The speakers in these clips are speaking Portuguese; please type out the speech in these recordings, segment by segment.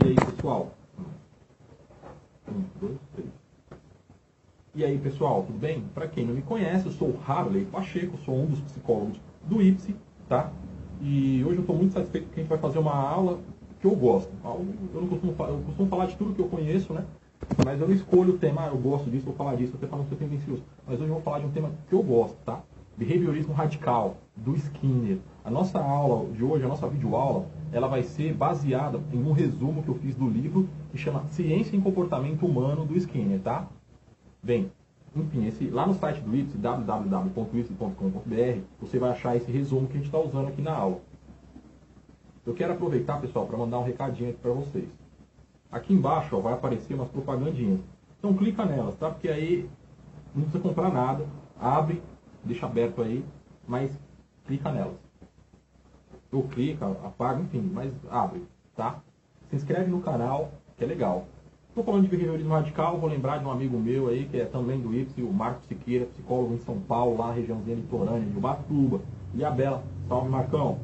E aí, pessoal? 1, 2, 3. E aí, pessoal, tudo bem? Para quem não me conhece, eu sou o Harley Pacheco, sou um dos psicólogos do IPSE, tá? E hoje eu estou muito satisfeito porque a gente vai fazer uma aula que eu gosto. Eu não costumo, eu costumo falar de tudo que eu conheço, né? Mas eu não escolho o tema, eu gosto disso, vou falar disso, até para não ser tendencioso. Mas hoje eu vou falar de um tema que eu gosto, tá? Behaviorismo radical, do Skinner. A nossa aula de hoje, a nossa videoaula, ela vai ser baseada em um resumo que eu fiz do livro que chama Ciência em Comportamento Humano, do Skinner, tá? Bem, enfim, lá no site do IPSE, www.ipse.com.br, você vai achar esse resumo que a gente está usando aqui na aula. Eu quero aproveitar, pessoal, para mandar um recadinho aqui para vocês. Aqui embaixo ó, vai aparecer umas propagandinhas. Então clica nelas, tá? Porque aí não precisa comprar nada. Abre, deixa aberto aí, mas clica nelas. Ou clica, apaga, enfim, mas abre, tá? Se inscreve no canal, que é legal. Estou falando de behaviorismo radical, vou lembrar de um amigo meu aí, que é também do IPSE, o Marcos Siqueira, psicólogo em São Paulo, lá na regiãozinha litorânea de Ubatuba. E a Bela, salve Marcão.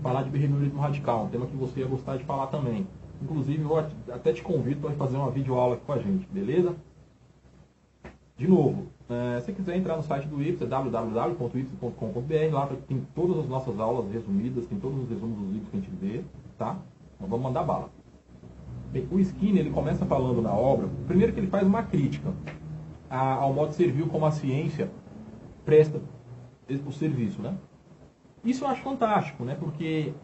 Falar de behaviorismo radical, um tema que você ia gostar de falar também. Inclusive, eu até te convido para fazer uma videoaula aqui com a gente, beleza? De novo, se você quiser entrar no site do IPSE, é www.ipse.com.br, lá tem todas as nossas aulas resumidas, tem todos os resumos dos livros que a gente vê, tá? Então vamos mandar bala. Bem, o Skinner ele começa falando na obra, primeiro que ele faz uma crítica ao modo servil como a ciência presta o serviço, né? Isso eu acho fantástico, né? Porque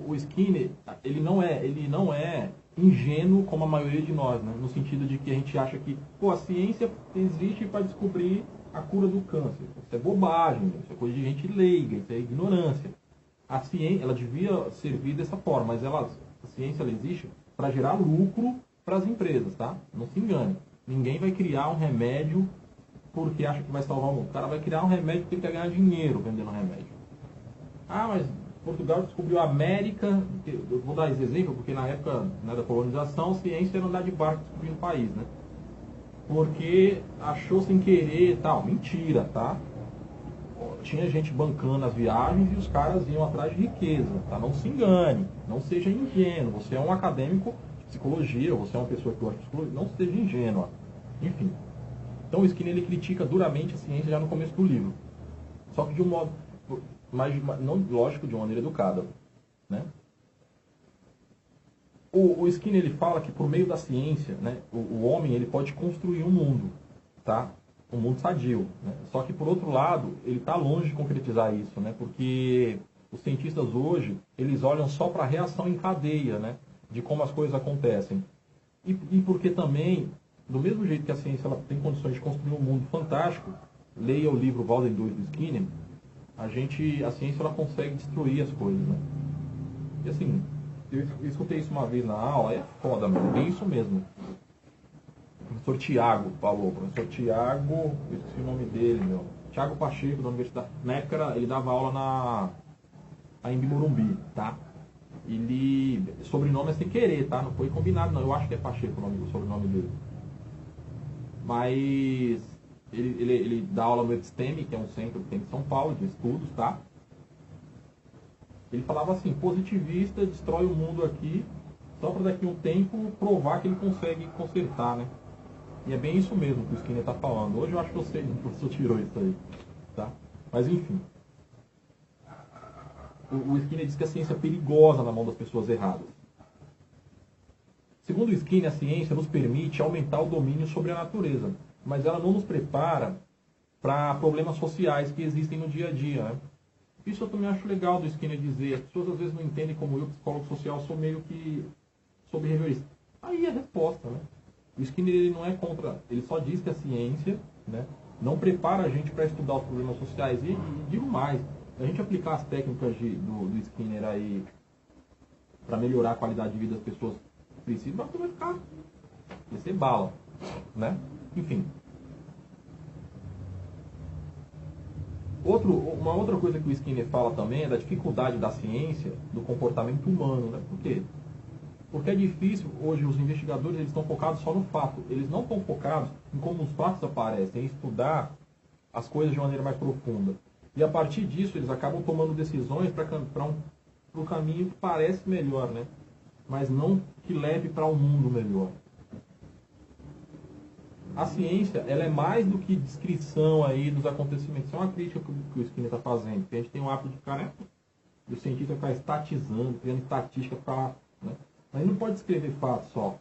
o Skinner ele não é ingênuo como a maioria de nós, né? No sentido de que a gente acha que a ciência existe para descobrir a cura do câncer. Isso é bobagem, isso é coisa de gente leiga, isso é ignorância. A ciência, ela devia servir dessa forma, mas a ciência ela existe para gerar lucro para as empresas, tá? Não se engane. Ninguém vai criar um remédio porque acha que vai salvar o mundo. O cara vai criar um remédio porque ele quer ganhar dinheiro vendendo remédio. Ah, mas Portugal descobriu a América. Eu vou dar esse exemplo porque na época, né, da colonização, a ciência era andar de barco descobrindo o país, né? Porque achou sem querer e tal. Mentira, tá? Tinha gente bancando as viagens e os caras iam atrás de riqueza, tá? Não se engane, não seja ingênuo. Você é um acadêmico de psicologia, você é uma pessoa que gosta de psicologia, não seja ingênua. Enfim. Então o Skinner ele critica duramente a ciência já no começo do livro. Só que de um modo, não lógico, de uma maneira educada, né? O Skinner ele fala que por meio da ciência, né, o homem ele pode construir um mundo, tá? Um mundo sadio, né? Só que por outro lado ele está longe de concretizar isso, né? Porque os cientistas hoje eles olham só para a reação em cadeia, né? De como as coisas acontecem e porque também do mesmo jeito que a ciência ela tem condições de construir um mundo fantástico, leia o livro Walden 2 do Skinner, a ciência ela consegue destruir as coisas, né? E assim, eu escutei isso uma vez na aula, é foda, mano, é isso mesmo. O professor Tiago falou, professor Tiago, eu esqueci o nome dele, meu. Tiago Pacheco, da universidade. Na época ele dava aula na Anhembi Morumbi, tá? Sobrenome é sem querer, tá? Não foi combinado, não. Eu acho que é Pacheco o sobrenome dele. Mas ele dá aula no Episteme, que é um centro que tem em São Paulo, de estudos, tá? Ele falava assim, positivista, destrói o mundo aqui, só para daqui a um tempo provar que ele consegue consertar, né? E é bem isso mesmo que o Skinner está falando. Hoje eu acho que eu sei, o professor tirou isso aí, tá? Mas enfim. O Skinner diz que a ciência é perigosa na mão das pessoas erradas. Segundo o Skinner, a ciência nos permite aumentar o domínio sobre a natureza, mas ela não nos prepara para problemas sociais que existem no dia a dia, né? Isso eu também acho legal do Skinner dizer. As pessoas às vezes não entendem como eu, psicólogo social, sou meio que behaviorista. Aí a resposta, né? O Skinner ele não é contra, ele só diz que a ciência, né, não prepara a gente para estudar os problemas sociais. E digo mais, se a gente aplicar as técnicas do Skinner aí para melhorar a qualidade de vida das pessoas que precisam, vai ser bala, né? Enfim. Uma outra coisa que o Skinner fala também é da dificuldade da ciência do comportamento humano, né? Por quê? Porque é difícil, hoje os investigadores eles estão focados só no fato, eles não estão focados em como os fatos aparecem, em estudar as coisas de maneira mais profunda. E a partir disso eles acabam tomando decisões para para o caminho que parece melhor, né? Mas não que leve para um mundo melhor. A ciência, ela é mais do que descrição aí dos acontecimentos. Isso é uma crítica que o Skinner está fazendo. Porque a gente tem um hábito de ficar, né? O cientista ficar estatizando, criando estatística para... Né? Mas ele não pode descrever fatos só.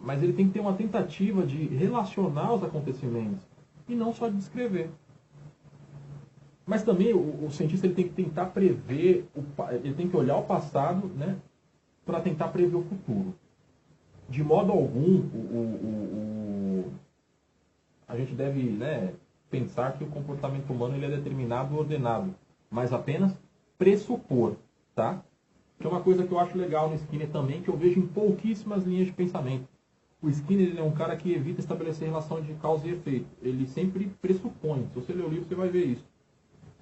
Mas ele tem que ter uma tentativa de relacionar os acontecimentos e não só de descrever. Mas também o cientista ele tem que tentar prever, ele tem que olhar o passado, né, para tentar prever o futuro. De modo algum, a gente deve, né, pensar que o comportamento humano ele é determinado ou ordenado, mas apenas pressupor, tá? Que é uma coisa que eu acho legal no Skinner também, que eu vejo em pouquíssimas linhas de pensamento. O Skinner ele é um cara que evita estabelecer relação de causa e efeito. Ele sempre pressupõe. Se você ler o livro, você vai ver isso.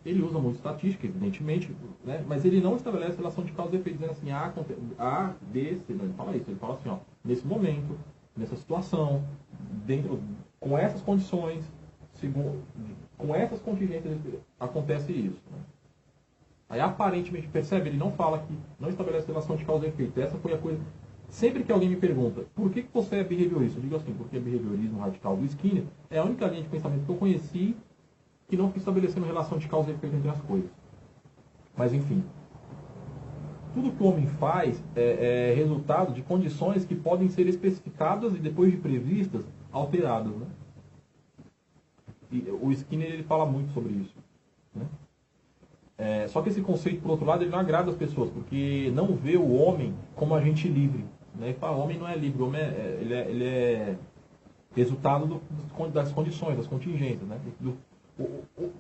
Ele usa muito estatística, evidentemente, né? Mas ele não estabelece relação de causa e efeito, dizendo assim, A, B, C. Não, ele fala isso. Ele fala assim, ó, nesse momento, nessa situação, com essas condições, com essas contingências, acontece isso. Né? Aí, aparentemente, percebe? Ele não fala que não estabelece relação de causa e efeito. Essa foi a coisa... Sempre que alguém me pergunta, por que você é behaviorista? Eu digo assim, porque é behaviorismo radical do Skinner. É a única linha de pensamento que eu conheci que não fica estabelecendo relação de causa e efeito entre as coisas. Mas, enfim. Tudo que o homem faz é resultado de condições que podem ser especificadas e, depois de previstas, alteradas. Né? E o Skinner ele fala muito sobre isso. Né? Só que esse conceito, por outro lado, ele não agrada as pessoas, porque não vê o homem como agente livre. Né? Ele fala, o homem não é livre, o homem ele é resultado das condições, das contingências. Né?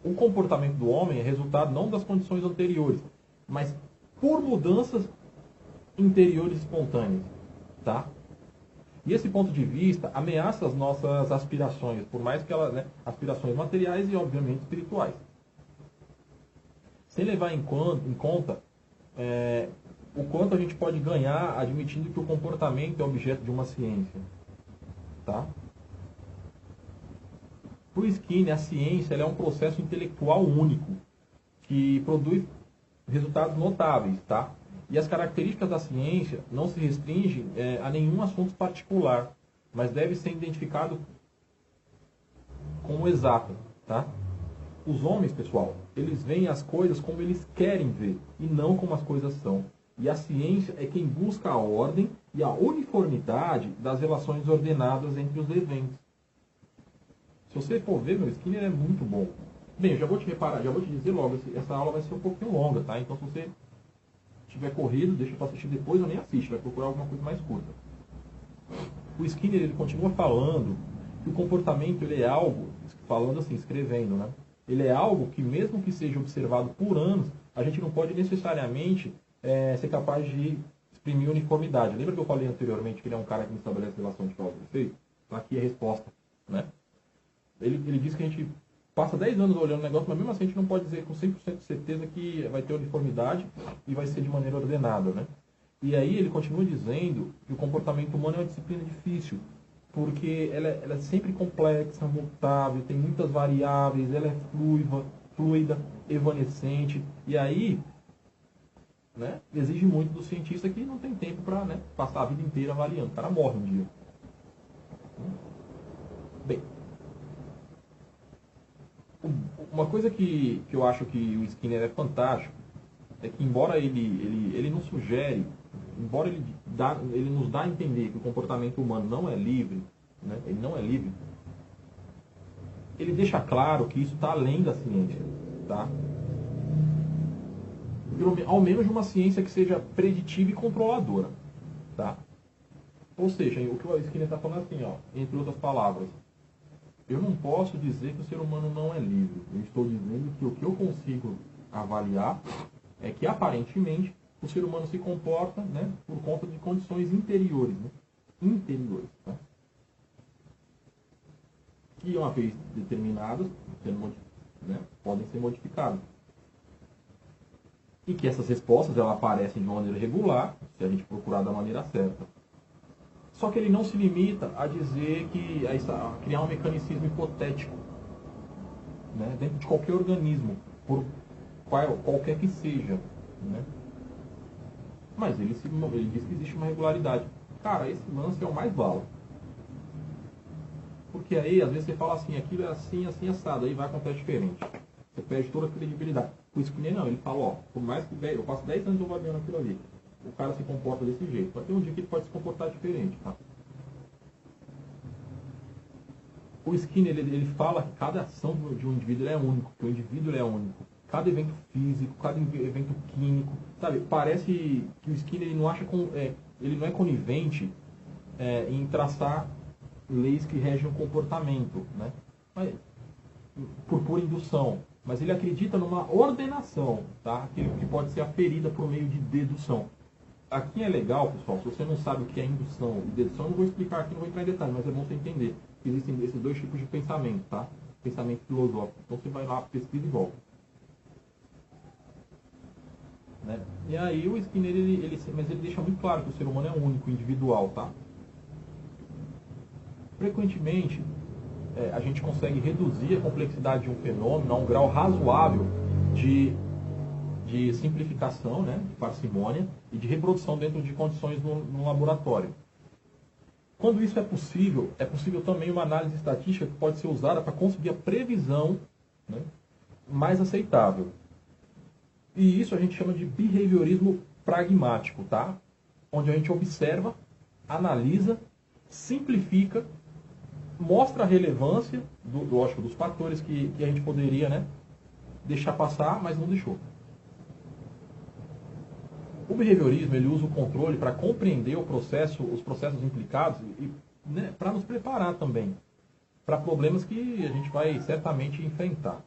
O comportamento do homem é resultado não das condições anteriores, mas por mudanças interiores espontâneas. Tá? E esse ponto de vista ameaça as nossas aspirações, por mais que elas, né, aspirações materiais e, obviamente, espirituais. Sem levar em conta o quanto a gente pode ganhar admitindo que o comportamento é objeto de uma ciência. Tá? Para o Skinner, a ciência ela é um processo intelectual único, que produz resultados notáveis. Tá? E as características da ciência não se restringem a nenhum assunto particular, mas deve ser identificado como exato. Tá? Os homens, pessoal, eles veem as coisas como eles querem ver e não como as coisas são. E a ciência é quem busca a ordem e a uniformidade das relações ordenadas entre os eventos. Se você for ver, meu Skinner é muito bom. Bem, eu já vou te dizer logo, essa aula vai ser um pouquinho longa, tá? Então se você tiver corrido, deixa para assistir depois ou nem assiste, vai procurar alguma coisa mais curta. O Skinner ele continua falando que o comportamento ele é algo, falando assim, escrevendo, né? Ele é algo que, mesmo que seja observado por anos, a gente não pode necessariamente ser capaz de exprimir uniformidade. Lembra que eu falei anteriormente que ele é um cara que não estabelece relação de causa e efeito? Então aqui é a resposta. Né? Ele diz que a gente passa 10 anos olhando o negócio, mas mesmo assim a gente não pode dizer com 100% de certeza que vai ter uniformidade e vai ser de maneira ordenada. Né? E aí ele continua dizendo que o comportamento humano é uma disciplina difícil, porque ela é sempre complexa, mutável, tem muitas variáveis, ela é fluida, evanescente, e aí, né, exige muito do cientista que não tem tempo para, né, passar a vida inteira avaliando. O cara morre um dia. Bem, uma coisa que eu acho que o Skinner é fantástico é que, embora ele não sugere, embora ele nos dá a entender que o comportamento humano não é livre, né, ele não é livre, ele deixa claro que isso está além da ciência, tá? Ao menos de uma ciência que seja preditiva e controladora, tá? Ou seja, o que o Skinner está falando assim, ó, entre outras palavras, eu não posso dizer que o ser humano não é livre. Eu estou dizendo que o que eu consigo avaliar é que, aparentemente, o ser humano se comporta, né, por conta de condições interiores. Né? Interiores. Tá? Que, uma vez determinadas, podem ser modificadas. E que essas respostas elas aparecem de uma maneira regular, se a gente procurar da maneira certa. Só que ele não se limita a dizer que a criar um mecanicismo hipotético, né, dentro de qualquer organismo, por qualquer que seja. né? Mas ele diz que existe uma regularidade. Cara, esse lance é o mais bala. Porque aí, às vezes você fala assim, aquilo é assim, assim, assado, aí vai acontecer diferente. Você perde toda a credibilidade. O Skinner não, ele fala, ó, por mais que eu passo 10 anos avaliando aquilo ali, o cara se comporta desse jeito. Vai ter um dia que ele pode se comportar diferente, tá? O Skinner, ele fala que cada ação de um indivíduo é único, que o indivíduo é único. Cada evento físico, cada evento químico, sabe? Parece que o Skinner ele não acha ele não é conivente em traçar leis que regem o comportamento, né? Mas, por pura indução. Mas ele acredita numa ordenação, tá? Que pode ser aferida por meio de dedução. Aqui é legal, pessoal, se você não sabe o que é indução e dedução, eu não vou explicar aqui, não vou entrar em detalhes, mas é bom você entender que existem esses dois tipos de pensamento, tá? Pensamento filosófico. Então você vai lá, pesquisa e volta. Né? E aí o Skinner, mas ele deixa muito claro que o ser humano é único, individual, tá? Frequentemente, a gente consegue reduzir a complexidade de um fenômeno a um grau razoável de simplificação, né, de parcimônia e de reprodução dentro de condições no laboratório. Quando isso é possível também uma análise estatística que pode ser usada para conseguir a previsão, né, mais aceitável. E isso a gente chama de behaviorismo pragmático, tá? Onde a gente observa, analisa, simplifica, mostra a relevância lógico, dos fatores que a gente poderia, né, deixar passar, mas não deixou. O behaviorismo ele usa o controle para compreender os processos implicados e né, para nos preparar também para problemas que a gente vai certamente enfrentar.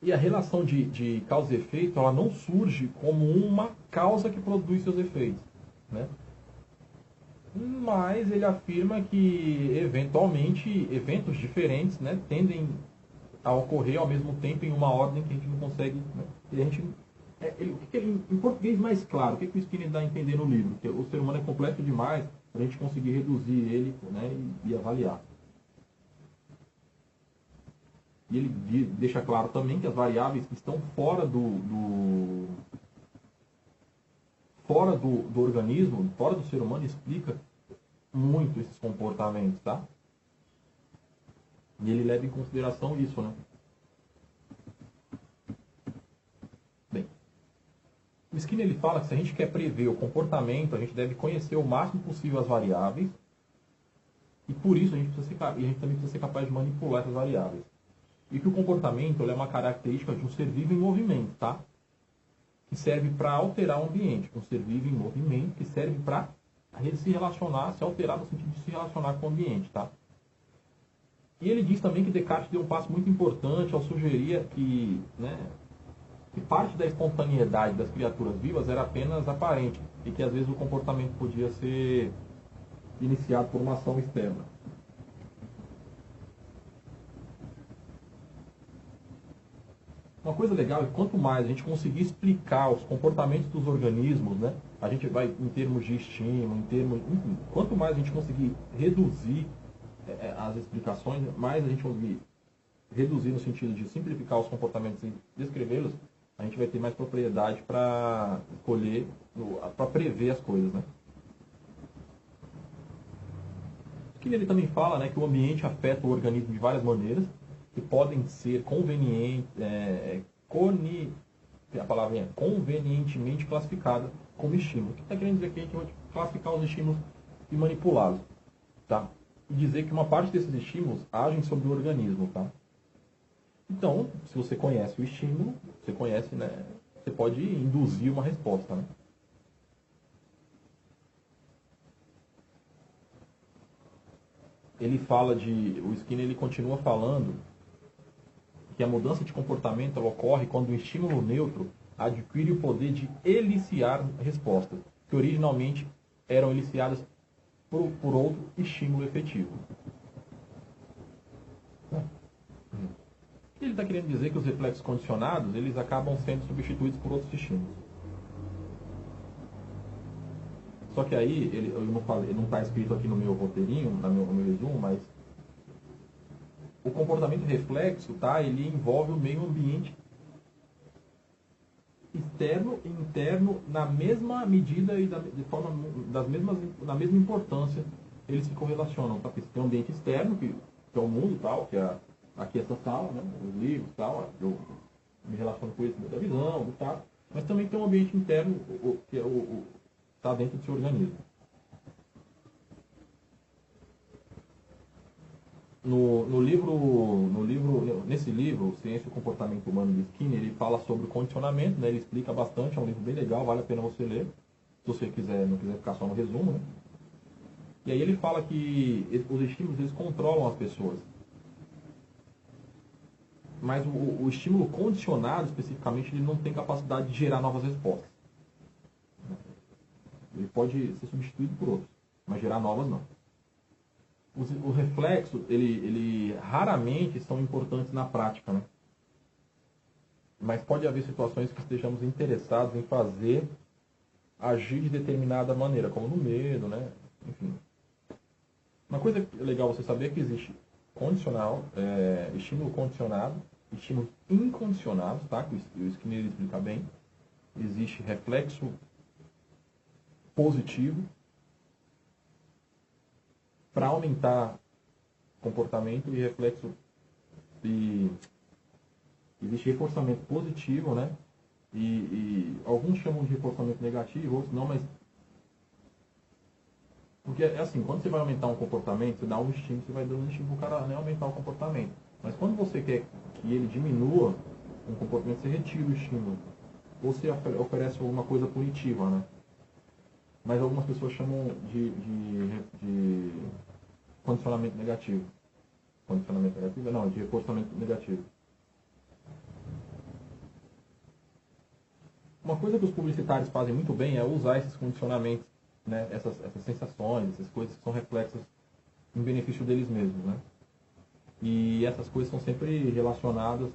E a relação de causa e efeito ela não surge como uma causa que produz seus efeitos, né? Mas ele afirma que eventualmente eventos diferentes, né, tendem a ocorrer ao mesmo tempo em uma ordem que a gente não consegue, né? E a gente em português mais claro, o que o Skinner dá a entender no livro? Que o ser humano é complexo demais para a gente conseguir reduzir ele, né, e avaliar. E ele deixa claro também que as variáveis que estão fora do organismo, fora do ser humano, explica muito esses comportamentos, tá? E ele leva em consideração isso, né? O Skinner ele fala que se a gente quer prever o comportamento, a gente deve conhecer o máximo possível as variáveis e por isso a gente também precisa ser capaz de manipular essas variáveis. E que o comportamento é uma característica de um ser vivo em movimento, tá? Que serve para alterar o ambiente. Um ser vivo em movimento que serve para se relacionar, se alterar no sentido de se relacionar com o ambiente, tá? E ele diz também que Descartes deu um passo muito importante ao sugerir que, né, que parte da espontaneidade das criaturas vivas era apenas aparente e que às vezes o comportamento podia ser iniciado por uma ação externa. Uma coisa legal é que quanto mais a gente conseguir explicar os comportamentos dos organismos, né, a gente vai em termos de estímulo, enfim, quanto mais a gente conseguir reduzir as explicações, mais a gente conseguir reduzir no sentido de simplificar os comportamentos e descrevê-los, a gente vai ter mais propriedade para escolher, para prever as coisas, né? Que ele também fala, né, que o ambiente afeta o organismo de várias maneiras, que podem ser convenientemente classificadas como estímulos. O que está querendo dizer que a gente vai classificar os estímulos e manipulá-los, tá? E dizer que uma parte desses estímulos agem sobre o organismo, tá? Então, se você conhece o estímulo, você conhece, né, você pode induzir uma resposta, né? O Skinner ele continua falando que a mudança de comportamento ela ocorre quando o estímulo neutro adquire o poder de eliciar respostas, que originalmente eram eliciadas por outro estímulo efetivo. Ele está querendo dizer que os reflexos condicionados eles acabam sendo substituídos por outros estímulos. Só que aí, ele não está escrito aqui no meu roteirinho, no meu resumo, mas o comportamento reflexo, tá? Ele envolve o meio ambiente externo e interno na mesma medida e na mesma importância eles se correlacionam. Tá? Tem um ambiente externo, que é o mundo, tal, que é aqui essa sala, né? Os livros, tal, eu me relaciono com isso da visão, do tato, mas também tem um ambiente interno que é está dentro do seu organismo. Nesse livro, Ciência e o Comportamento Humano de Skinner, ele fala sobre o condicionamento, né? Ele explica bastante, é um livro bem legal, vale a pena você ler, se você não quiser ficar só no resumo, né? E aí ele fala que os estímulos eles controlam as pessoas. Mas o estímulo condicionado, especificamente, ele não tem capacidade de gerar novas respostas. Ele pode ser substituído por outros, mas gerar novas não. O reflexo, ele raramente são importantes na prática, né? Mas pode haver situações que estejamos interessados em fazer agir de determinada maneira, como no medo, né? Enfim. Uma coisa legal você saber é que existe condicional, estímulo condicionado, estímulos incondicionados, tá? Que o Skinner explica bem. Existe reflexo positivo para aumentar comportamento e reflexo existe reforçamento positivo, né? E alguns chamam de reforçamento negativo, outros não, mas porque é assim, quando você vai aumentar um comportamento, você dá um estímulo, você vai dando um estímulo para o cara, né, aumentar o comportamento. Mas quando você quer que ele diminua um comportamento, você retira o estímulo. Ou você oferece alguma coisa punitiva, né? Mas algumas pessoas chamam de condicionamento negativo. Condicionamento negativo? Não, de reforçamento negativo. Uma coisa que os publicitários fazem muito bem é usar esses condicionamentos, né? Essas sensações, essas coisas que são reflexos em benefício deles mesmos, né? E essas coisas são sempre relacionadas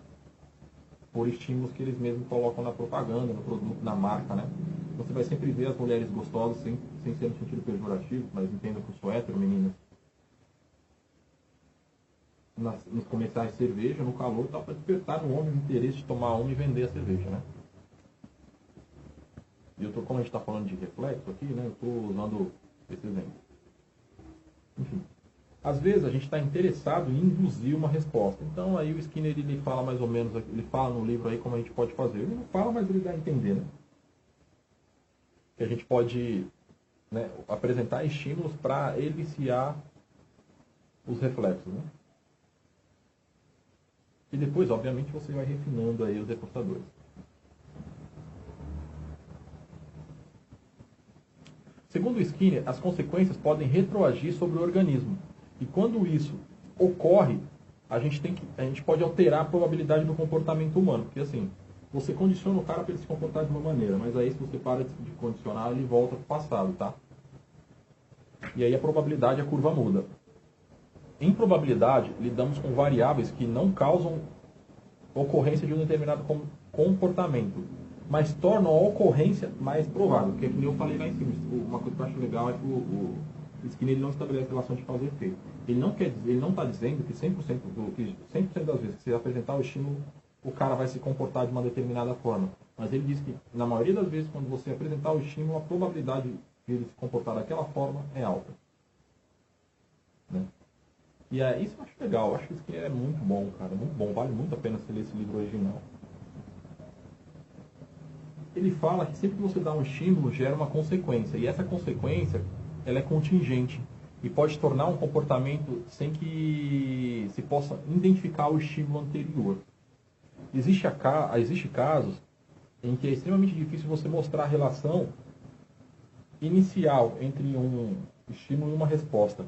por estímulos que eles mesmos colocam na propaganda, no produto, na marca, né? Você vai sempre ver as mulheres gostosas, sem ser no sentido pejorativo, mas entenda que eu sou hétero, meninas, nos comerciais de cerveja, no calor, para despertar no homem o interesse de tomar uma e vender a cerveja, né? E como a gente está falando de reflexo aqui, né? Eu estou usando esse exemplo. Enfim. Às vezes a gente está interessado em induzir uma resposta. Então aí o Skinner ele fala mais ou menos, ele fala no livro aí como a gente pode fazer. Ele não fala, mas ele dá a entender, né? Que a gente pode, né, apresentar estímulos para eliciar os reflexos, né? E depois, obviamente, você vai refinando aí os reforçadores. Segundo Skinner, as consequências podem retroagir sobre o organismo. E quando isso ocorre, a gente pode alterar a probabilidade do comportamento humano. Porque assim, você condiciona o cara para ele se comportar de uma maneira, mas aí se você para de condicionar, ele volta para o passado, tá? E aí a probabilidade, a curva muda. Em probabilidade, lidamos com variáveis que não causam ocorrência de um determinado comportamento, mas tornam a ocorrência mais provável. Porque, como eu falei lá em cima, uma coisa que eu acho legal é que o Skinner não estabelece relação de causa e efeito. Ele não está dizendo que 100% das vezes que você apresentar o estímulo, o cara vai se comportar de uma determinada forma. Mas ele diz que, na maioria das vezes, quando você apresentar o estímulo, a probabilidade de ele se comportar daquela forma é alta. Né? E isso eu acho legal. Eu acho que isso aqui é muito bom, cara. Muito bom. Vale muito a pena você ler esse livro original. Ele fala que sempre que você dá um estímulo, gera uma consequência. E essa consequência, ela é contingente. E pode tornar um comportamento sem que se possa identificar o estímulo anterior. Existe casos em que é extremamente difícil você mostrar a relação inicial entre um estímulo e uma resposta.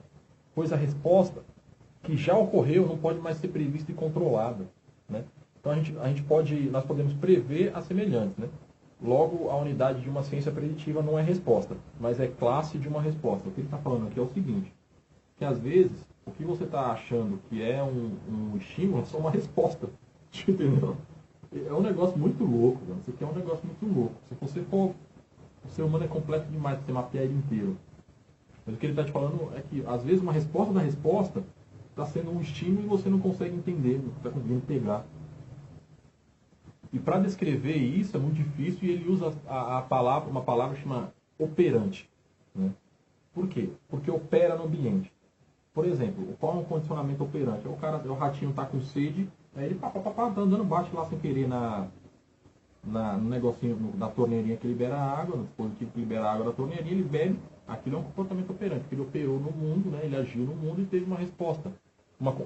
Pois a resposta que já ocorreu não pode mais ser prevista e controlada, né? Então nós podemos prever as semelhantes, né? Logo, a unidade de uma ciência preditiva não é resposta, mas é classe de uma resposta. O que ele está falando aqui é o seguinte, que às vezes o que você está achando que é um estímulo é só uma resposta, entendeu? É um negócio muito louco, mano. Isso aqui é um negócio muito louco. Se você for, o ser humano é completo demais para você mapear ele inteiro. Mas o que ele está te falando é que às vezes uma resposta da resposta está sendo um estímulo e você não consegue entender, não está conseguindo pegar. E para descrever isso é muito difícil e ele usa uma palavra chamada operante. Né? Por quê? Porque opera no ambiente. Por exemplo, qual é um condicionamento operante? O ratinho está com sede, aí ele tá andando, bate lá sem querer no negocinho, na torneirinha que libera a água, no dispositivo que libera a água da torneirinha, ele bebe. Aquilo é um comportamento operante, porque ele operou no mundo, né? Ele agiu no mundo e teve uma resposta.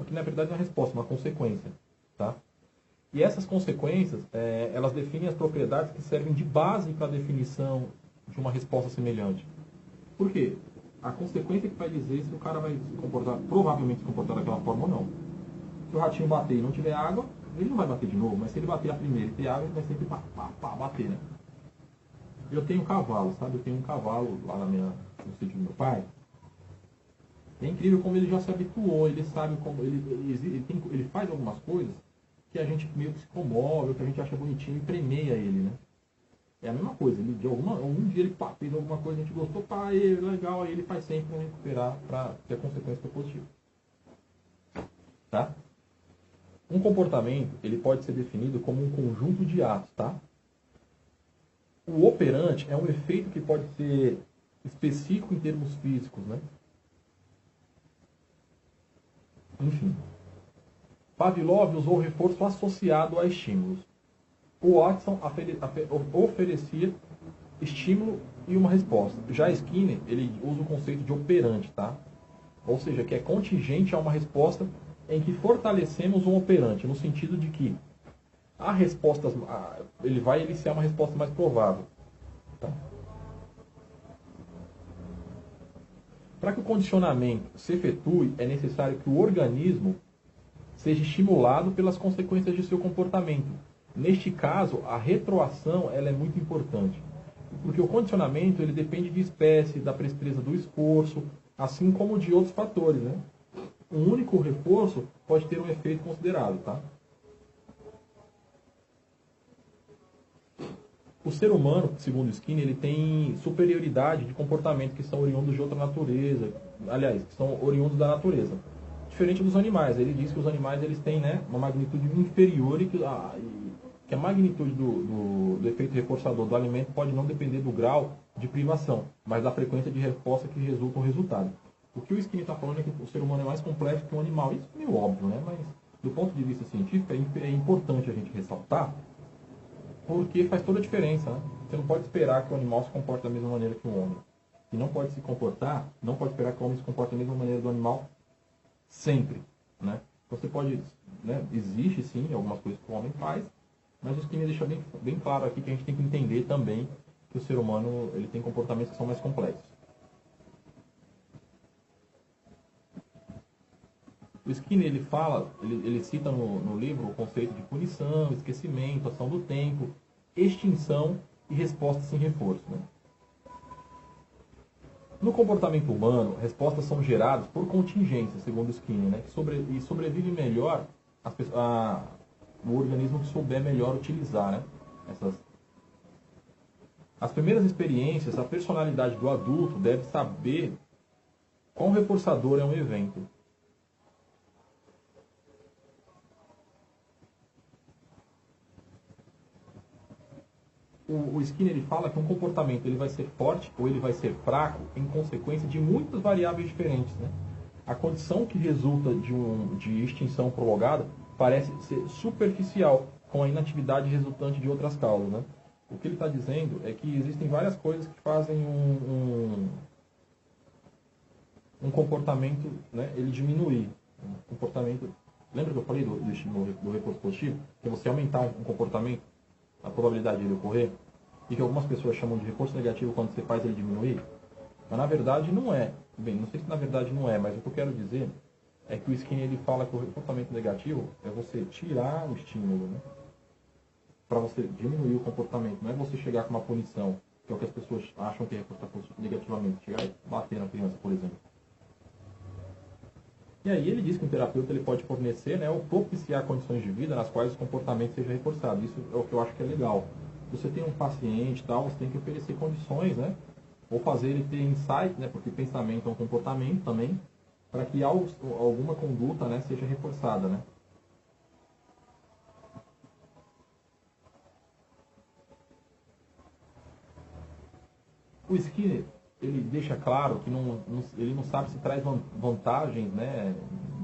Que na verdade não é uma resposta, uma consequência. Tá? E essas consequências, elas definem as propriedades que servem de base para a definição de uma resposta semelhante. Por quê? A consequência que vai dizer se o cara vai se comportar, provavelmente se comportar daquela forma ou não. Se o ratinho bater e não tiver água, ele não vai bater de novo, mas se ele bater a primeira e ter água, ele vai sempre bater, né? Eu tenho um cavalo, sabe? Eu tenho um cavalo lá no sítio do meu pai. É incrível como ele já se habituou, ele sabe como ele faz algumas coisas que a gente meio que se comove, que a gente acha bonitinho e premia ele, né? É a mesma coisa, algum dia ele fez alguma coisa, a gente gostou, legal, aí ele faz sempre para recuperar, para ter a consequência positiva. Tá? Um comportamento, ele pode ser definido como um conjunto de atos, tá? O operante é um efeito que pode ser específico em termos físicos, né? Enfim. Pavlov usou o reforço associado a estímulos. O Watson oferecia estímulo e uma resposta. Já Skinner, ele usa o conceito de operante, tá? Ou seja, que é contingente a uma resposta em que fortalecemos um operante, no sentido de que ele vai iniciar uma resposta mais provável. Tá? Para que o condicionamento se efetue, é necessário que o organismo seja estimulado pelas consequências de seu comportamento. Neste caso, a retroação ela é muito importante, porque o condicionamento ele depende de espécie, da presteza do esforço, assim como de outros fatores, né? Um único reforço pode ter um efeito considerável, tá? O ser humano, segundo Skinner, ele tem superioridade de comportamento que são oriundos de outra natureza, aliás, que são oriundos da natureza. Diferente dos animais, ele diz que os animais eles têm, né, uma magnitude inferior e que a magnitude do efeito reforçador do alimento pode não depender do grau de privação, mas da frequência de resposta que resulta o resultado. O que o Skinner está falando é que o ser humano é mais complexo que um animal. Isso é meio óbvio, né? Mas do ponto de vista científico é importante a gente ressaltar, porque faz toda a diferença, né? Você não pode esperar que o animal se comporte da mesma maneira que o homem. E não pode esperar que o homem se comporte da mesma maneira do animal sempre, né? Você pode, né? Existe sim algumas coisas que o homem faz, mas o Skinner deixa bem claro aqui que a gente tem que entender também que o ser humano ele tem comportamentos que são mais complexos. O Skinner ele cita no livro o conceito de punição, esquecimento, ação do tempo, extinção e resposta sem reforço. Né? No comportamento humano, respostas são geradas por contingência, segundo Skinner, né? E sobrevive melhor o organismo que souber melhor utilizar, né? As primeiras experiências, a personalidade do adulto deve saber quão reforçador é um evento. O Skinner ele fala que um comportamento ele vai ser forte ou ele vai ser fraco em consequência de muitas variáveis diferentes. Né? A condição que resulta de extinção prolongada parece ser superficial, com a inatividade resultante de outras causas. Né? O que ele está dizendo é que existem várias coisas que fazem um comportamento, né, ele diminuir. Um comportamento, lembra que eu falei do estímulo do reforço positivo? Que é você aumentar um comportamento, a probabilidade de ele ocorrer, e que algumas pessoas chamam de reforço negativo quando você faz ele diminuir, mas na verdade não é. Bem, não sei se na verdade não é, mas o que eu quero dizer é que o Skinner ele fala que o comportamento negativo é você tirar o estímulo, né, para você diminuir o comportamento. Não é você chegar com uma punição, que é o que as pessoas acham que é reforçar negativamente, chegar e bater na criança, por exemplo. E aí ele diz que um terapeuta ele pode fornecer, né, ou propiciar condições de vida nas quais o comportamento seja reforçado. Isso é o que eu acho que é legal. Se você tem um paciente e tal, você tem que oferecer condições, né, ou fazer ele ter insight, né, porque pensamento é um comportamento também, para que alguma conduta, né, seja reforçada, né. O Skinner, ele deixa claro que ele não sabe se traz vantagens, né,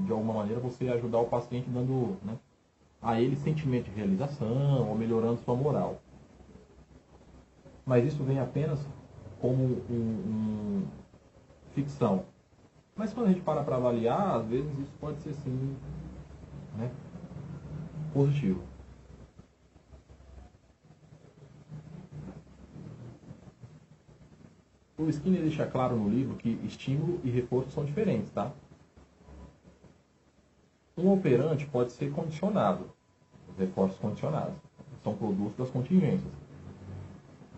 de alguma maneira, você ajudar o paciente dando, né, a ele sentimento de realização ou melhorando sua moral. Mas isso vem apenas como ficção. Mas quando a gente para avaliar, às vezes isso pode ser sim, né, positivo. O Skinner deixa claro no livro que estímulo e reforço são diferentes, tá? Um operante pode ser condicionado, os reforços condicionados, são produtos das contingências.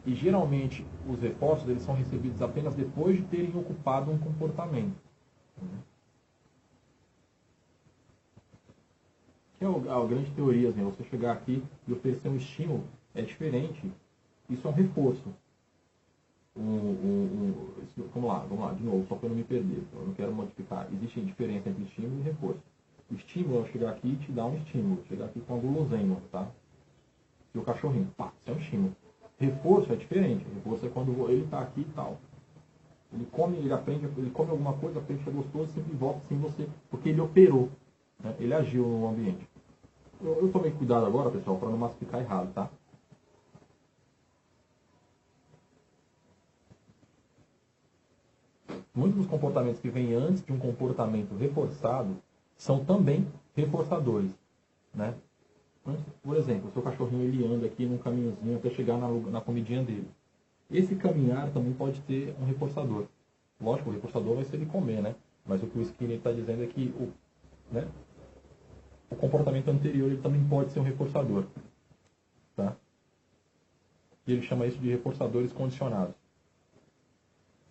E geralmente os reforços eles são recebidos apenas depois de terem ocupado um comportamento. Que é a grande teoria, assim, você chegar aqui e oferecer um estímulo é diferente, isso é um reforço. Vamos lá, de novo, só para eu não me perder, eu não quero modificar. Existe diferença entre estímulo e reforço. O estímulo é eu chegar aqui e te dar um estímulo, chegar aqui com a guloseima, tá? E o cachorrinho, pá, isso é um estímulo. Reforço é diferente, reforço é quando ele está aqui e tal. Ele come, ele aprende, ele come alguma coisa, aprende que é gostoso, sempre volta sem você, porque ele operou, né? Ele agiu no ambiente. Eu tomei cuidado agora, pessoal, para não massificar errado, tá? Muitos dos comportamentos que vêm antes de um comportamento reforçado são também reforçadores, né? Por exemplo, o seu cachorrinho ele anda aqui num caminhozinho até chegar na comidinha dele. Esse caminhar também pode ter um reforçador. Lógico, o reforçador vai ser ele comer, né? Mas o que o Skinner está dizendo é que o comportamento anterior ele também pode ser um reforçador, tá? E ele chama isso de reforçadores condicionados.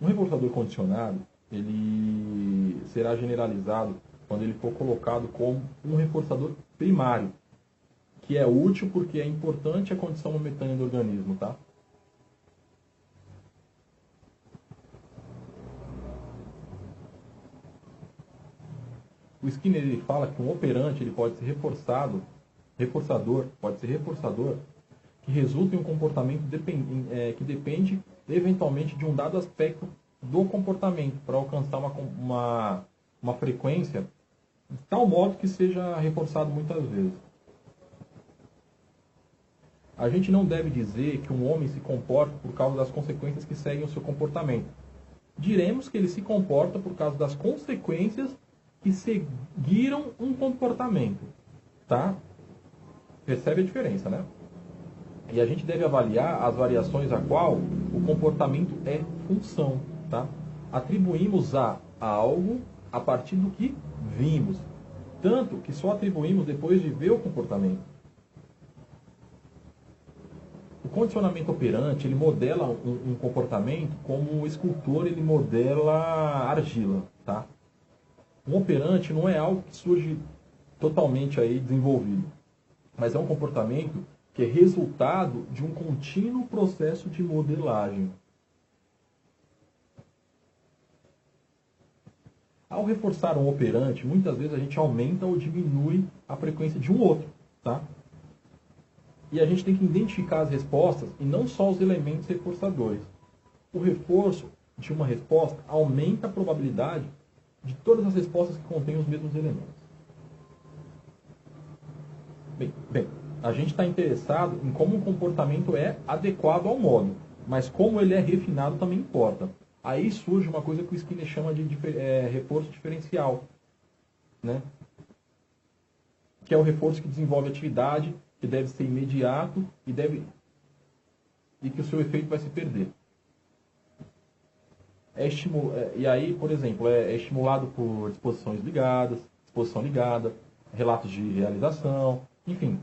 Um reforçador condicionado, ele será generalizado quando ele for colocado como um reforçador primário, que é útil porque é importante a condição momentânea do organismo, tá? O Skinner ele fala que um operante ele pode ser reforçador, pode ser reforçador que resulta em um comportamento que depende eventualmente de um dado aspecto do comportamento para alcançar uma frequência de tal modo que seja reforçado muitas vezes. A gente não deve dizer que um homem se comporta por causa das consequências que seguem o seu comportamento. Diremos que ele se comporta por causa das consequências que seguiram um comportamento. Tá? Percebe a diferença, né? E a gente deve avaliar as variações a qual o comportamento é função. Tá? Atribuímos a algo a partir do que vimos. Tanto que só atribuímos depois de ver o comportamento. O condicionamento operante, ele modela um comportamento como o escultor ele modela argila, tá? Um operante não é algo que surge totalmente aí desenvolvido, mas é um comportamento que é resultado de um contínuo processo de modelagem. Ao reforçar um operante, muitas vezes a gente aumenta ou diminui a frequência de um outro, tá? E a gente tem que identificar as respostas e não só os elementos reforçadores. O reforço de uma resposta aumenta a probabilidade de todas as respostas que contêm os mesmos elementos. Bem, a gente está interessado em como o comportamento é adequado ao modo, mas como ele é refinado também importa. Aí surge uma coisa que o Skinner chama de reforço diferencial, né? Que é o reforço que desenvolve atividade, que deve ser imediato e que o seu efeito vai se perder. E aí, por exemplo, é estimulado por disposição ligada, relatos de realização, enfim.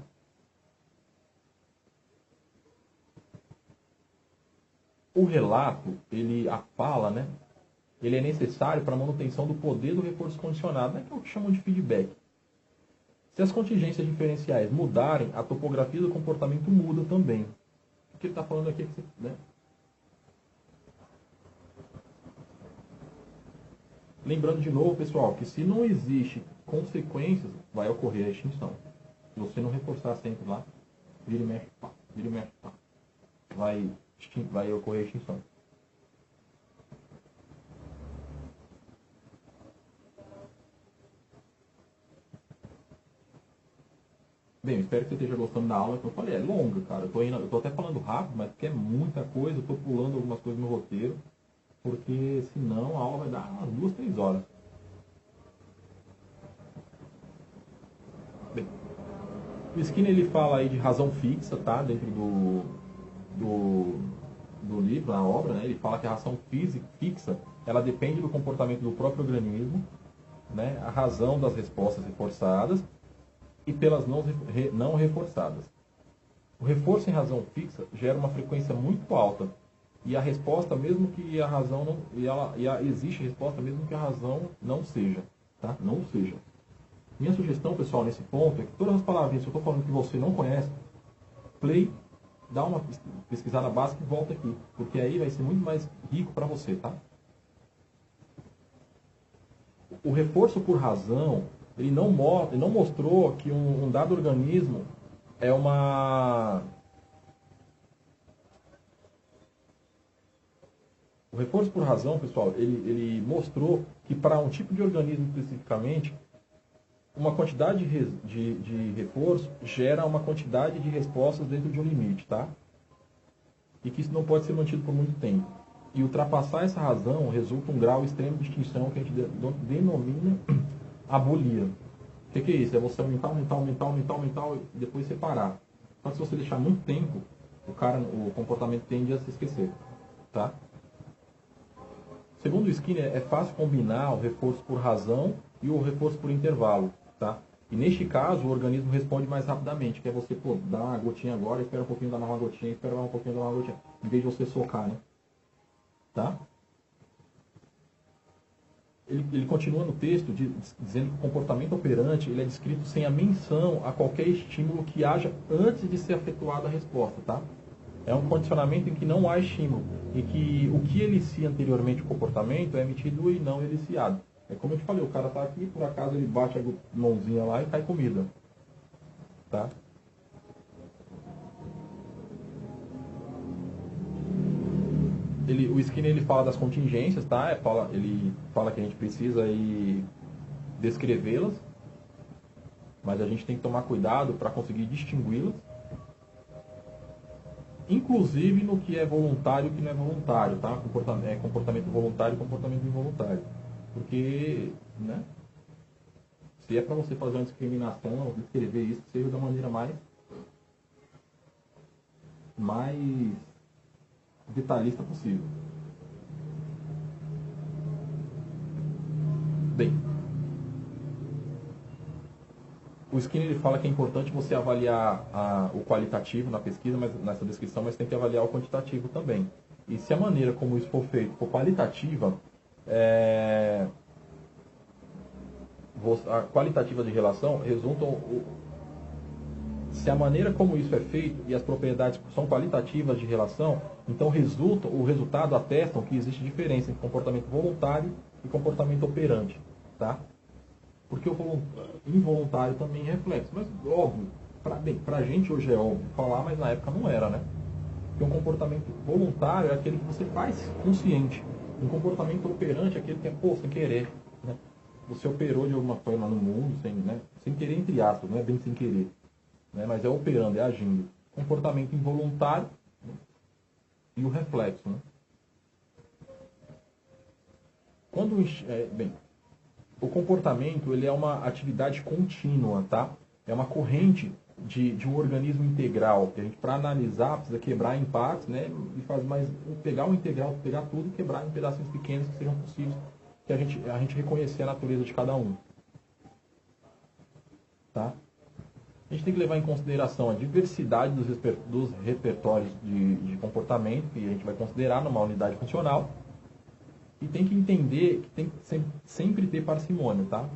O relato, a fala, né? Ele é necessário para a manutenção do poder do reforço condicionado, né, que é o que chamam de feedback. Se as contingências diferenciais mudarem, a topografia do comportamento muda também. O que ele está falando aqui é que, né? Lembrando de novo, pessoal, que se não existe consequências, vai ocorrer a extinção. Se você não reforçar sempre lá, vira e mexe, pá, vai ocorrer a extinção. Bem, eu espero que você esteja gostando da aula. Como eu falei, é longa, cara. Eu tô até falando rápido, mas porque é muita coisa. Eu tô pulando algumas coisas no roteiro. Porque senão a aula vai dar umas 2, 3 horas. Bem, o Skinner ele fala aí de razão fixa, tá? Dentro do livro, na obra, né? Ele fala que a razão fixa, ela depende do comportamento do próprio organismo, né? A razão das respostas reforçadas e pelas não reforçadas. O reforço em razão fixa gera uma frequência muito alta e a resposta, mesmo que a razão não, existe resposta mesmo que a razão não seja, tá? Não seja. Minha sugestão, pessoal, nesse ponto é que todas as palavrinhas que eu estou falando que você não conhece, play, dá uma pesquisada básica e volta aqui, porque aí vai ser muito mais rico para você, tá? O reforço por razão, ele não mostrou que um dado organismo é uma... O reforço por razão, pessoal, ele mostrou que para um tipo de organismo especificamente, uma quantidade de reforço gera uma quantidade de respostas dentro de um limite, tá? E que isso não pode ser mantido por muito tempo. E ultrapassar essa razão resulta um grau extremo de extinção que a gente denomina abulia. O que é isso? É você aumentar e depois separar. Só que se você deixar muito tempo, o comportamento tende a se esquecer, tá? Segundo o Skinner, é fácil combinar o reforço por razão e o reforço por intervalo, tá? E neste caso, o organismo responde mais rapidamente, que é você, pô, dá uma gotinha agora, espera um pouquinho, dá uma gotinha, espera um pouquinho, dá uma gotinha, em vez de você socar, né? Tá? Ele continua no texto dizendo que o comportamento operante ele é descrito sem a menção a qualquer estímulo que haja antes de ser efetuada a resposta, tá? É um condicionamento em que não há estímulo, em que o que elicia anteriormente o comportamento é emitido e não eliciado. É como eu te falei, o cara tá aqui, por acaso ele bate a mãozinha lá e cai comida. Tá? O Skinner ele fala das contingências, tá? Ele fala que a gente precisa descrevê-las, mas a gente tem que tomar cuidado para conseguir distingui-las, inclusive no que é voluntário e o que não é voluntário, tá? Comportamento voluntário e comportamento involuntário. Porque, né? Se é para você fazer uma discriminação, descrever isso, que seja da maneira mais detalhista possível. Bem, o Skinner ele fala que é importante você avaliar o qualitativo na pesquisa, mas nessa descrição, mas tem que avaliar o quantitativo também. E se a maneira como isso for feito for qualitativa, a qualitativa de relação resultam... Se a maneira como isso é feito e as propriedades são qualitativas de relação, então o resultado atestam que existe diferença entre comportamento voluntário e comportamento operante, tá? Porque o involuntário também é reflexo. Mas, óbvio, pra gente hoje é óbvio falar, mas na época não era, né? Porque um comportamento voluntário é aquele que você faz consciente. Um comportamento operante é aquele que é, sem querer, né? Você operou de alguma forma no mundo, sem querer, entre aspas, não é bem sem querer. Né? Mas é operando, é agindo. Comportamento involuntário, né? E o reflexo. Né? O comportamento ele é uma atividade contínua, tá? É uma corrente de um organismo integral, que a gente, para analisar, precisa quebrar em partes, né? E pegar o integral, pegar tudo e quebrar em pedacinhos pequenos que sejam possíveis, que a gente reconhecer a natureza de cada um. Tá? A gente tem que levar em consideração a diversidade dos repertórios de comportamento que a gente vai considerar numa unidade funcional. E tem que entender que tem que sempre ter parcimônia, tá?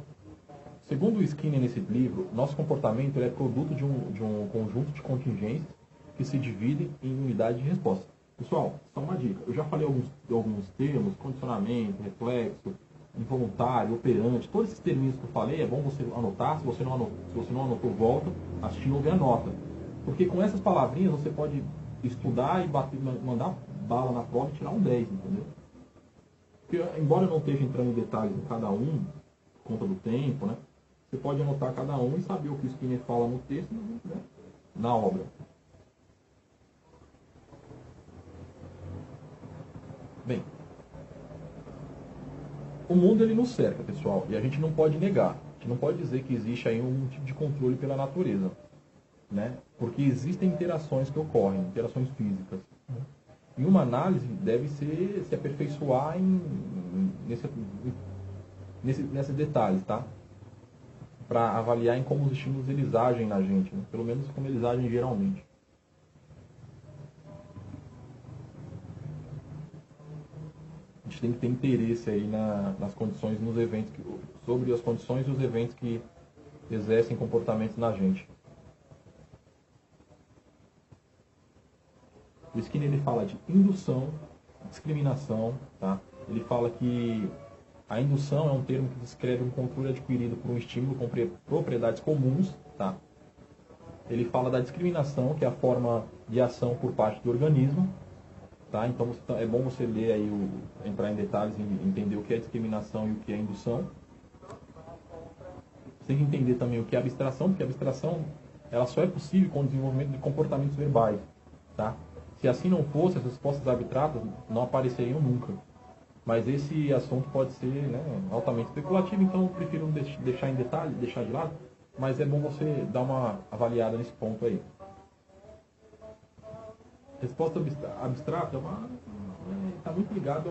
Segundo o Skinner nesse livro, nosso comportamento é produto de um conjunto de contingências que se dividem em unidade de resposta. Pessoal, só uma dica. Eu já falei alguns termos, condicionamento, reflexo, involuntário, operante, todos esses termos que eu falei, é bom você anotar. Se você não anotou, volta, assistir e anota. Porque com essas palavrinhas você pode estudar e mandar bala na prova e tirar um 10, entendeu? Porque, embora eu não esteja entrando em detalhes em cada um, por conta do tempo, né? Você pode anotar cada um e saber o que o Skinner fala no texto, né, na obra. Bem, o mundo ele nos cerca, pessoal, e a gente não pode negar. A gente não pode dizer que existe aí um tipo de controle pela natureza, né? Porque existem interações que ocorrem, interações físicas. E uma análise deve se aperfeiçoar nesses detalhes, tá? Para avaliar em como os estímulos eles agem na gente, né? Pelo menos como eles agem geralmente. A gente tem que ter interesse aí nas condições, nos eventos, sobre as condições e os eventos que exercem comportamentos na gente. O Skinner ele fala de indução, discriminação, tá? Ele fala que a indução é um termo que descreve um controle adquirido por um estímulo com propriedades comuns, tá? Ele fala da discriminação, que é a forma de ação por parte do organismo, tá? Então é bom você ler aí, entrar em detalhes e entender o que é discriminação e o que é indução. Você tem que entender também o que é abstração, porque a abstração ela só é possível com o desenvolvimento de comportamentos verbais, tá? Se assim não fosse, as respostas abstratas não apareceriam nunca. Mas esse assunto pode ser, né, altamente especulativo, então eu prefiro deixar em detalhe, deixar de lado, mas é bom você dar uma avaliada nesse ponto aí. Resposta abstrata está muito ligada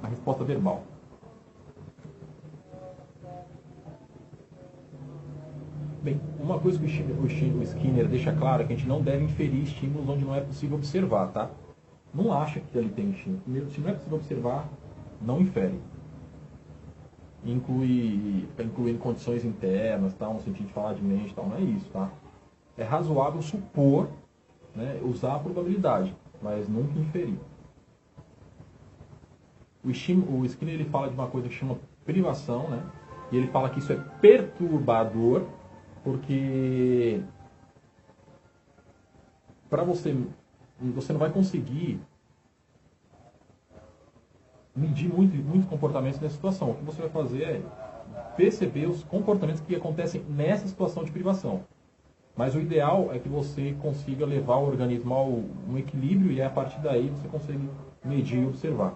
à resposta verbal. Bem, uma coisa que o Skinner deixa claro é que a gente não deve inferir estímulos onde não é possível observar, tá? Não acha que ali tem estímulo. Primeiro, se não é possível observar, não infere. Incluindo condições internas, tá? No sentido de falar de mente, tal, não é isso, tá? É razoável supor, né, usar a probabilidade, mas nunca inferir. O Skinner ele fala de uma coisa que chama privação, né? E ele fala que isso é perturbador, porque para você não vai conseguir medir muitos comportamentos nessa situação. O que você vai fazer é perceber os comportamentos que acontecem nessa situação de privação. Mas o ideal é que você consiga levar o organismo a um equilíbrio e a partir daí você consegue medir e observar.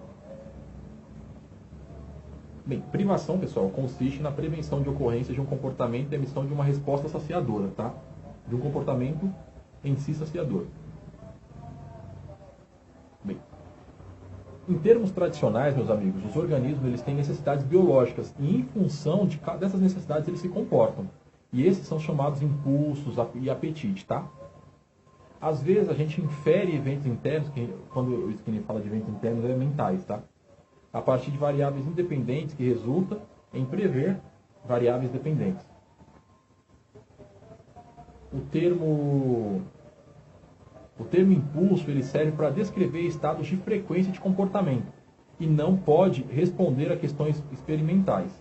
Bem, privação, pessoal, consiste na prevenção de ocorrência de um comportamento e emissão de uma resposta saciadora, tá? De um comportamento em si saciador. Bem, em termos tradicionais, meus amigos, os organismos eles têm necessidades biológicas e em função dessas necessidades eles se comportam. E esses são chamados impulsos e apetite, tá? Às vezes a gente infere eventos internos, quando o Skinner fala de eventos internos, é mentais, tá? A partir de variáveis independentes que resulta em prever variáveis dependentes. O termo impulso ele serve para descrever estados de frequência de comportamento e não pode responder a questões experimentais.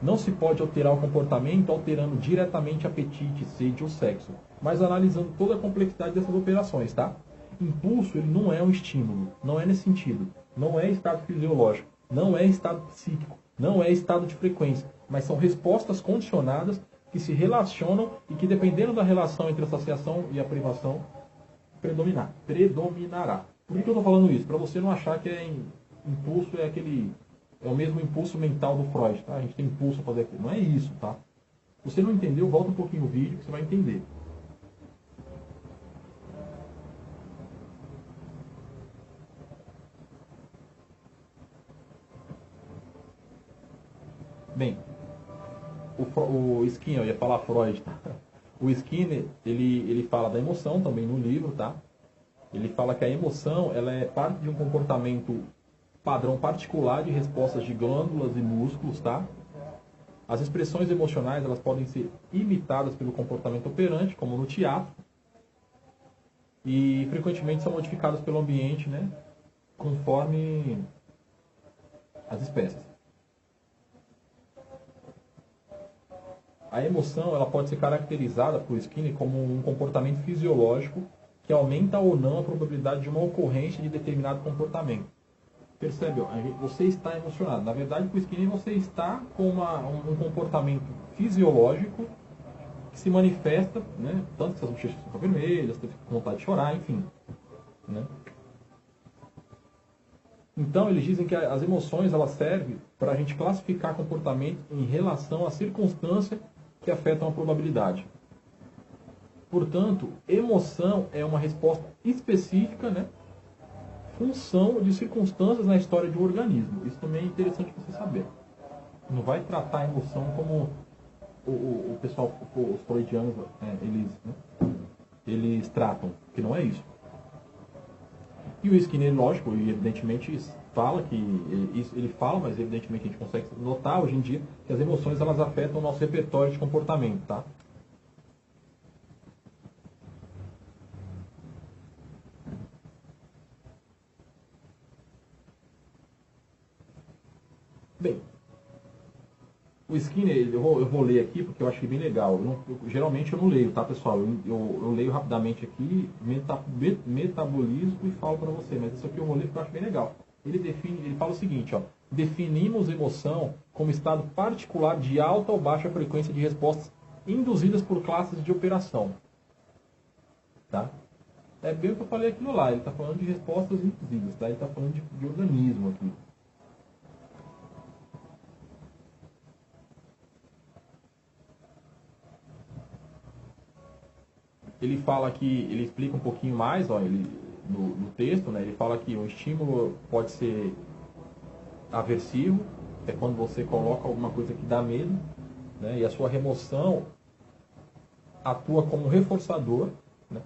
Não se pode alterar o comportamento alterando diretamente apetite, sede ou sexo, mas analisando toda a complexidade dessas operações, tá? Impulso ele não é um estímulo, não é nesse sentido. Não é estado fisiológico, não é estado psíquico, não é estado de frequência, mas são respostas condicionadas que se relacionam e que, dependendo da relação entre a saciação e a privação, predominará. Por que eu estou falando isso? Para você não achar que impulso é o mesmo impulso mental do Freud, tá? A gente tem impulso a fazer aquilo. Não é isso, tá? Se você não entendeu, volta um pouquinho o vídeo que você vai entender. Bem, o Skinner, eu ia falar Freud, tá? O Skinner, ele fala da emoção também no livro, tá? Ele fala que a emoção, ela é parte de um comportamento padrão particular de respostas de glândulas e músculos, tá? As expressões emocionais, elas podem ser imitadas pelo comportamento operante, como no teatro, e frequentemente são modificadas pelo ambiente, né? Conforme as espécies. A emoção ela pode ser caracterizada por Skinner como um comportamento fisiológico que aumenta ou não a probabilidade de uma ocorrência de determinado comportamento. Percebe? Ó, você está emocionado. Na verdade, com o Skinner você está com um comportamento fisiológico que se manifesta, né? Tanto que suas bochechas ficam vermelhas, você fica com vontade de chorar, enfim. Né? Então, eles dizem que as emoções elas servem para a gente classificar comportamento em relação à circunstância que afetam a probabilidade. Portanto, emoção é uma resposta específica, né? Função de circunstâncias na história de um organismo. Isso também é interessante você saber. Não vai tratar a emoção como o pessoal, os freudianos, eles tratam, que não é isso. E o Skinner, lógico, e evidentemente fala que ele fala, mas evidentemente a gente consegue notar hoje em dia que as emoções elas afetam o nosso repertório de comportamento, tá? Bem, o Skinner, eu vou ler aqui porque eu achei bem legal. Geralmente eu não leio, tá, pessoal? Eu leio rapidamente aqui, metabolizo e falo para você, mas isso aqui eu vou ler porque eu acho bem legal. Ele fala o seguinte, ó: definimos emoção como estado particular de alta ou baixa frequência de respostas induzidas por classes de operação. Tá? É bem o que eu falei aquilo lá, ele está falando de respostas induzidas, tá? Ele está falando de organismo aqui. Ele fala que, ele explica um pouquinho mais, ó, no texto, né, ele fala que o estímulo pode ser aversivo, é quando você coloca alguma coisa que dá medo, né, e a sua remoção atua como reforçador, né,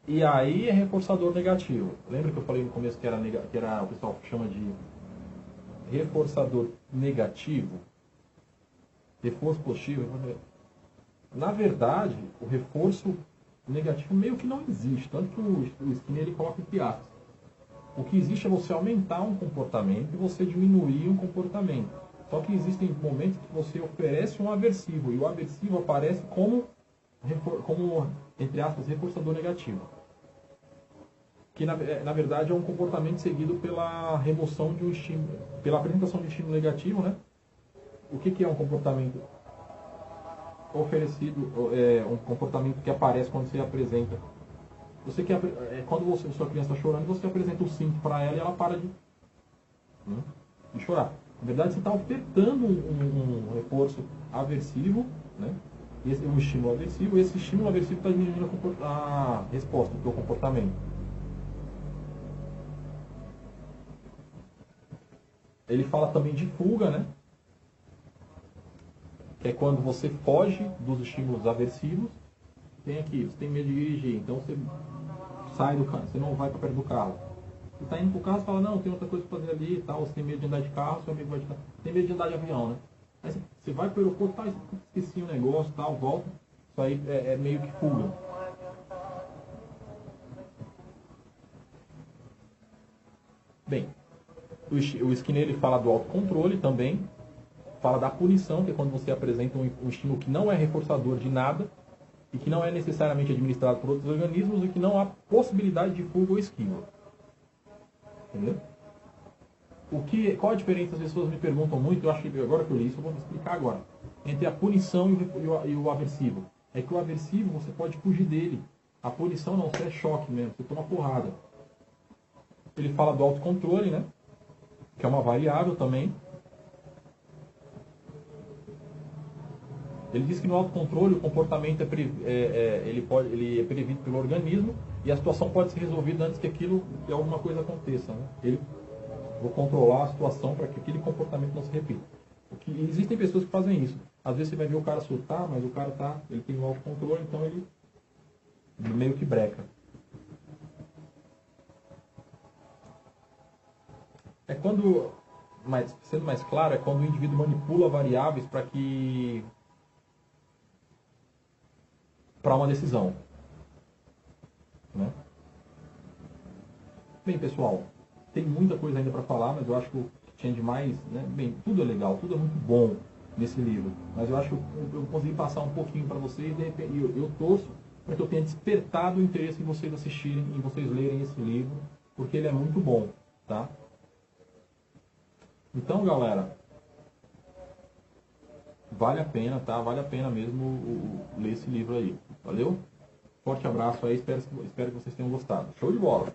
e aí é reforçador negativo. Lembra que eu falei no começo que era o pessoal chama de reforçador negativo? Reforço positivo? Na verdade, o reforço negativo meio que não existe, tanto que o Skinner ele coloca entre aspas. O que existe é você aumentar um comportamento e você diminuir um comportamento. Só que existem momentos que você oferece um aversivo e o aversivo aparece como entre aspas, reforçador negativo. Que na verdade é um comportamento seguido pela remoção de um estímulo, pela apresentação de estímulo negativo, né? O que é um comportamento oferecido, um comportamento que aparece quando você apresenta. Você quer, quando sua criança está chorando, você apresenta o cinto para ela e ela para de chorar. Na verdade, você está ofertando um reforço aversivo, né? Esse é um estímulo aversivo, e esse estímulo aversivo está diminuindo a resposta do seu comportamento. Ele fala também de fuga, né? Que é quando você foge dos estímulos aversivos. Tem aqui, você tem medo de dirigir, então você sai do carro, você não vai para perto do carro. Você está indo para o carro e fala, não, tem outra coisa para fazer ali e tal, você tem medo de andar de carro, seu amigo vai de carro. Tem medo de andar de avião, né? Aí você vai para o aeroporto, tá, esqueci um negócio, tal, volta. Isso aí é meio que fuga. Bem, o Skinner ele fala do autocontrole também, fala da punição, que é quando você apresenta um estímulo que não é reforçador de nada e que não é necessariamente administrado por outros organismos e que não há possibilidade de fuga ou esquiva. Entendeu? Qual a diferença? As pessoas me perguntam muito, eu acho que agora que eu li isso, eu vou explicar agora. Entre a punição e o aversivo. É que o aversivo você pode fugir dele. A punição não, você é choque mesmo, você toma porrada. Ele fala do autocontrole, né? Que é uma variável também. Ele diz que no autocontrole o comportamento ele é previsto pelo organismo e a situação pode ser resolvida antes que alguma coisa aconteça. Né? Vou controlar a situação para que aquele comportamento não se repita. Existem pessoas que fazem isso. Às vezes você vai ver o cara surtar, mas o cara ele tem o autocontrole, então ele meio que breca. É quando, sendo mais claro, é quando o indivíduo manipula variáveis para uma decisão. Né? Bem, pessoal, tem muita coisa ainda para falar, mas eu acho que tinha demais, né? Bem, tudo é legal, tudo é muito bom nesse livro, mas eu acho que eu consegui passar um pouquinho para vocês, de repente, eu torço para que eu tenha despertado o interesse em vocês assistirem, em vocês lerem esse livro, porque ele é muito bom, tá? Então, galera, vale a pena, tá? Vale a pena mesmo ler esse livro aí. Valeu? Forte abraço aí, espero que vocês tenham gostado. Show de bola!